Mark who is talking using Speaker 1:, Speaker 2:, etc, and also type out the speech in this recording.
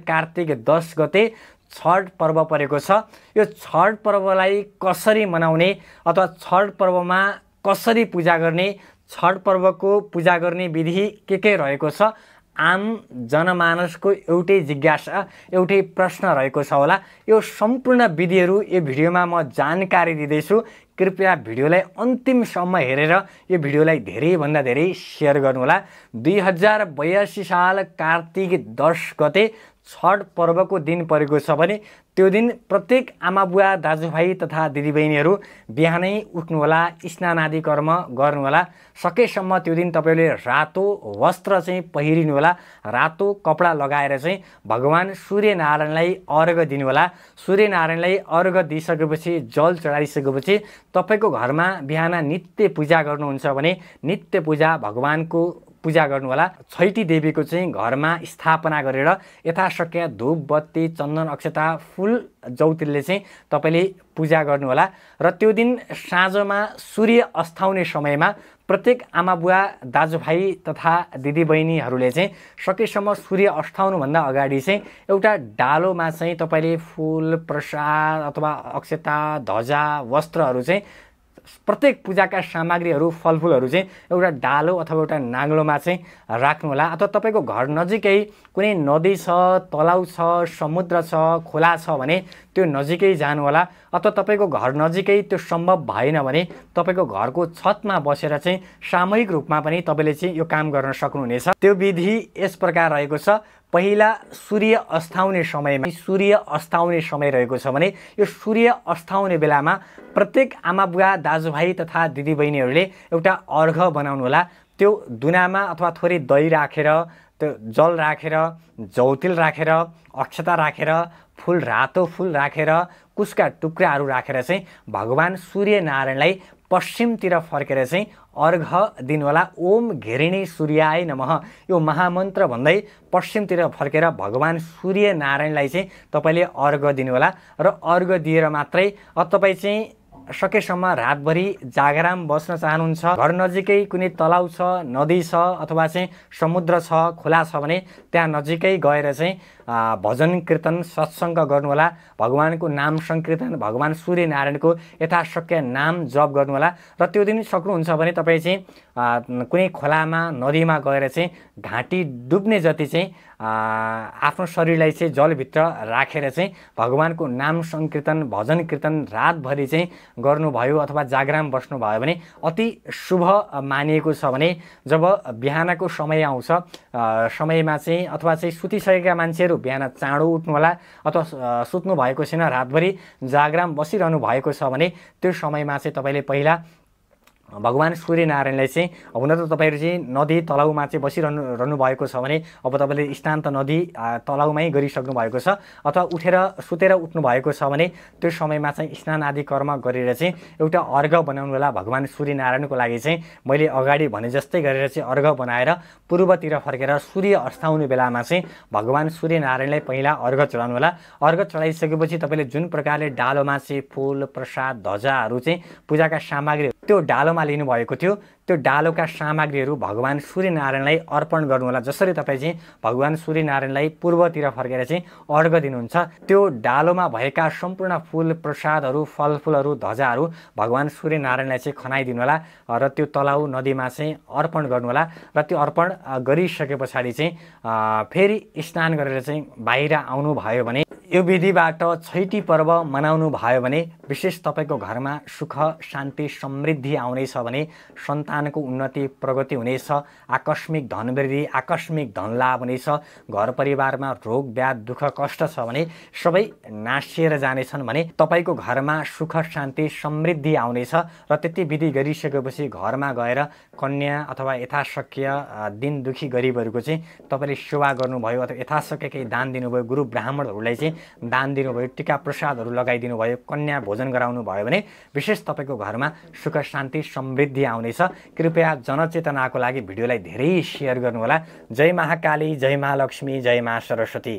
Speaker 1: कार्तिक 10 गते छठ पर्व परेको छ। यो छठ पर्वलाई कसरी मनाउने अथवा छठ पर्वमा कसरी पूजा गर्ने, छठ पर्वको पूजा गर्ने विधि के रहेको छ, आम जनमानसको एउटै जिज्ञासा, एउटै प्रश्न रहेको छ होला। यो सम्पूर्ण विधिहरू यो भिडियोमा म जानकारी दिँदैछु। कृपया भिडियोलाई अन्तिमसम्म हेरेर यो भिडियोलाई धेरैभन्दा धेरै सेयर गर्नुहोला। 2082 साल कार्तिक 10 गते छठ पर्वको दिन परेको छ भने त्यो दिन प्रत्येक आमाबुवा दाजुभाइ तथा दिदीबहिनीहरू बिहानै उठ्नुहोला, स्नान आदि कर्म गर्नुहोला। सकेसम्म त्यो दिन तपाईँले रातो वस्त्र चाहिँ पहिरिनुहोला, रातो कपडा लगाएर चाहिँ भगवान सूर्यनारायणलाई अर्घ दिनुहोला। सूर्यनारायणलाई अर्घ दिइसकेपछि, जल चढाइसकेपछि तपाईँको घरमा बिहान नित्य पूजा गर्नुहुन्छ भने नित्य पूजा भगवानको पूजा गर्नुहोला। छैटी देवीको चाहिँ घरमा स्थापना गरेर यथाशक्य धूप बत्ती चन्दन अक्षता फुल जौतिरले चाहिँ तपाईँले पूजा गर्नुहोला। र त्यो दिन साँझमा सूर्य अस्ताउने समयमा प्रत्येक आमाबुवा दाजुभाइ तथा दिदीबहिनीहरूले चाहिँ सकेसम्म सूर्य अस्ताउनुभन्दा अगाडि चाहिँ एउटा डालोमा चाहिँ तपाईँले फुल प्रसाद अथवा अक्षता ध्वजा वस्त्रहरू चाहिँ प्रत्येक पूजाका सामग्रीहरू फलफुलहरू चाहिँ एउटा डालो अथवा एउटा नाङ्लोमा चाहिँ राख्नुहोला। अथवा तपाईँको घर नजिकै कुनै नदी छ, तलाउ छ, समुद्र छ, खोला छ भने त्यो नजिकै जानुहोला। अथवा तपाईँको घर नजिकै त्यो सम्भव भएन भने तपाईँको घरको छतमा बसेर चाहिँ सामूहिक रूपमा पनि तपाईँले चाहिँ यो काम गर्न सक्नुहुनेछ। त्यो विधि यस प्रकार रहेको छ। पहिला सूर्य अस्ताउने समय रहेको छ भने यो सूर्य अस्ताउने बेलामा प्रत्येक आमाबुवा दाजुभाइ तथा दिदीबहिनीहरूले एउटा अर्घ बनाउनुहोला। त्यो दुनामा अथवा थोरै दही राखेर, त्यो जल राखेर, जौतिल राखेर, अक्षता राखेर, रातो फुल राखेर, कुसका टुक्राहरू राखेर चाहिँ भगवान सूर्यनारायणलाई पश्चिमतिर फर्केर चाहिँ अर्घ दिनुहोला। ओम घेरिणी सूर्याय नमः यो महामन्त्र भन्दै पश्चिमतिर फर्केर भगवान सूर्यनारायणलाई चाहिँ तपाईँले अर्घ दिनुहोला। र अर्घ दिएर मात्रै तपाईँ चाहिँ सकेसम्म रातभरि जागराम बस्न चाहनुहुन्छ, घर नजिकै कुनै तलाउ छ, नदी छ अथवा चाहिँ समुद्र छ, खोला छ भने त्यहाँ नजिकै गएर चाहिँ भजन कीर्तन सत्सङ्ग गर्नुहोला। भगवानको नाम संकीर्तन, भगवान सूर्यनारायणको यथाशक्य नाम जप गर्नुहोला। र त्यो दिन सक्नुहुन्छ भने तपाईँ चाहिँ कुनै खोलामा नदीमा गएर चाहिँ घाँटी डुब्ने जति चाहिँ आफ्नो शरीरलाई चाहिँ जलभित्र राखेर चाहिँ भगवानको नाम संकीर्तन भजन कीर्तन रातभरि चाहिँ गर्नुभयो अथवा जागराम बस्नुभयो भने अति शुभ मानिएको छ। भने जब बिहानको समय आउँछ समयमा चाहिँ अथवा चाहिँ सुतिसकेका मान्छेहरू बिहान चाँडो उठ्नुहोला। अथवा सुत्नु भएको छैन, रातभरि जागराम बसिरहनु भएको छ भने त्यो समयमा चाहिँ तपाईँले पहिला भगवान सूर्यनारायणलाई चाहिँ हुन त तपाईँहरू चाहिँ नदी तलाउमा चाहिँ बसिरहनु भएको छ भने अब तपाईँले स्नान त नदी तलाउमै गरिसक्नु भएको छ अथवा सुतेर उठ्नु भएको छ भने त्यो समयमा चाहिँ स्नान आदि कर्म गरेर चाहिँ एउटा अर्घ बनाउनु होला। भगवान सूर्यनारायणको लागि चाहिँ मैले अगाडि भने जस्तै गरेर चाहिँ अर्घ बनाएर पूर्वतिर फर्केर सूर्य अस्ताउने बेलामा चाहिँ भगवान सूर्यनारायणलाई पहिला अर्घ चढाउनु होला। अर्घ चढाइसकेपछि तपाईँले जुन प्रकारले डालोमा चाहिँ फुल प्रसाद ध्वजाहरू चाहिँ पूजाका सामग्री त्यो डालोमा लिनुभएको थियो त्यो डालोका सामग्रीहरू भगवान सूर्यनारायणलाई अर्पण गर्नुहोला। जसरी तपाईँ चाहिँ भगवान सूर्यनारायणलाई पूर्वतिर फर्केर चाहिँ अर्घ दिनुहुन्छ त्यो डालोमा भएका सम्पूर्ण फुल प्रसादहरू फलफुलहरू ध्वजाहरू भगवान सूर्यनारायणलाई चाहिँ खनाइदिनु होला र त्यो तलाउ नदीमा चाहिँ अर्पण गर्नुहोला। र त्यो अर्पण गरिसके पछाडि चाहिँ फेरि स्नान गरेर चाहिँ बाहिर आउनु भयो भने यो विधिबाट छैटी पर्व मनाउनु भयो भने विशेष तपाईँको घरमा सुख शान्ति समृद्धि आउनेछ भने सन्तानको उन्नति प्रगति हुनेछ, आकस्मिक धनवृद्धि आकस्मिक धन लाभ हुनेछ, घर परिवारमा रोग व्याध दुःख कष्ट छ भने सबै नासिएर जानेछन् भने तपाईँको घरमा सुख शान्ति समृद्धि आउनेछ। र त्यति विधि गरिसकेपछि घरमा गएर कन्या अथवा यथाशक्य दिन दुखी गरिबहरूको चाहिँ तपाईँले सेवा गर्नुभयो अथवा यथाशक्य केही दान दिनुभयो, गुरु ब्राह्मणहरूलाई चाहिँ दान दिनुभयो, टीका प्रसादहरू लगाइदिनु भयो, कन्या भोजन गराउनु भयो भने विशेष तपाईँको घरमा सुख शान्ति समृद्धि आउनेछ। कृपया जनचेतनाको लागि भिडियोलाई धेरै सेयर गर्नुहोला। जय महाकाली, जय महालक्ष्मी, जय मा सरस्वती।